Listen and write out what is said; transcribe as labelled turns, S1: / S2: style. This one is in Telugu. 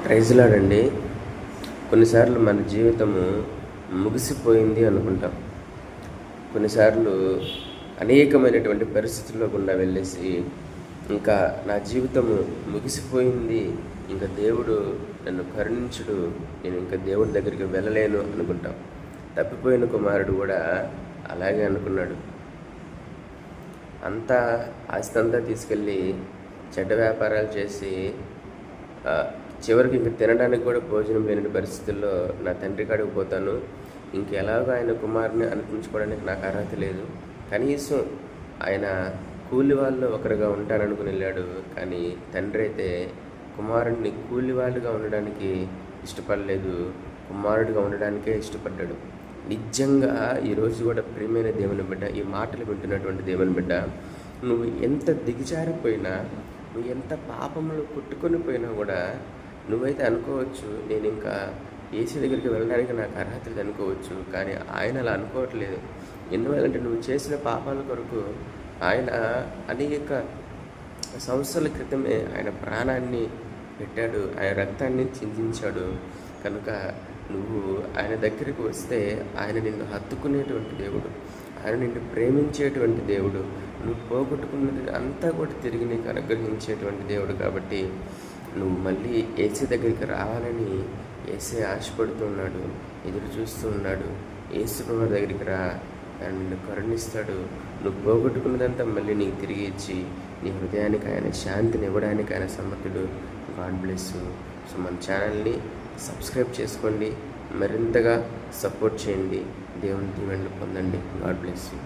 S1: ప్రైజ్లాడండి. కొన్నిసార్లు మన జీవితము ముగిసిపోయింది అనుకుంటాం. కొన్నిసార్లు అనేకమైనటువంటి పరిస్థితుల్లో గుండా వెళ్ళేసి ఇంకా నా జీవితము ముగిసిపోయింది, ఇంకా దేవుడు నన్ను కరుణించుడు, నేను ఇంకా దేవుడి దగ్గరికి వెళ్ళలేను అనుకుంటాం. తప్పిపోయిన కుమారుడు కూడా అలాగే అనుకున్నాడు. అంతా ఆస్తి అంతా తీసుకెళ్ళి చెడ్డ వ్యాపారాలు చేసి చివరికి ఇంక తినడానికి కూడా భోజనం లేని పరిస్థితుల్లో నా తండ్రి కాడికి పోతాను, ఇంకెలాగో ఆయన కుమారుని అనిపించుకోవడానికి నాకు అర్హత లేదు, కనీసం ఆయన కూలి వాళ్ళు ఒకరుగా ఉంటాననుకుని వెళ్ళాడు. కానీ తండ్రి అయితే కుమారుడిని కూలి వాళ్ళుగా ఉండడానికి ఇష్టపడలేదు, కుమారుడిగా ఉండడానికే ఇష్టపడ్డాడు. నిజంగా ఈరోజు కూడా ప్రియమైన దేవుని బిడ్డ, ఈ మాటలు వింటున్నటువంటి దేవుని బిడ్డ, నువ్వు ఎంత దిగజారిపోయినా, నువ్వు ఎంత పాపంలో కొట్టుకొని పోయినా కూడా నువ్వైతే అనుకోవచ్చు, నేను ఇంకా ఏసీ దగ్గరికి వెళ్ళడానికి నాకు అర్హత లేదు అనుకోవచ్చు. కానీ ఆయన అలా అనుకోవట్లేదు. ఎందువల్లంటే నువ్వు చేసిన పాపాల కొరకు ఆయన అనేక సంవత్సరాల క్రితమే ఆయన ప్రాణాన్ని పెట్టాడు, ఆయన రక్తాన్ని చిందించాడు. కనుక నువ్వు ఆయన దగ్గరికి వస్తే ఆయన నిన్ను హత్తుకునేటువంటి దేవుడు, ఆయన నిన్ను ప్రేమించేటువంటి దేవుడు, నువ్వు పోగొట్టుకున్నది అంతా కూడా తిరిగి నీకు అనుగ్రహించేటువంటి దేవుడు. కాబట్టి నువ్వు మళ్ళీ ఏసీ దగ్గరికి రావాలని ఏసీ ఆశపడుతూ ఉన్నాడు, ఎదురు చూస్తూ ఉన్నాడు. ఏసు కుమార్ దగ్గరికి రా, ఆయన నిన్ను కరుణిస్తాడు. నువ్వు పోగొట్టుకున్నదంతా మళ్ళీ నీకు తిరిగి ఇచ్చి నీ హృదయానికి ఆయన శాంతిని ఇవ్వడానికి ఆయన సమర్థుడు. God bless you. సో మన ఛానల్ని సబ్స్క్రైబ్ చేసుకోండి, మరింతగా సపోర్ట్ చేయండి, దేవుని దీవెనలు పొందండి. God bless you.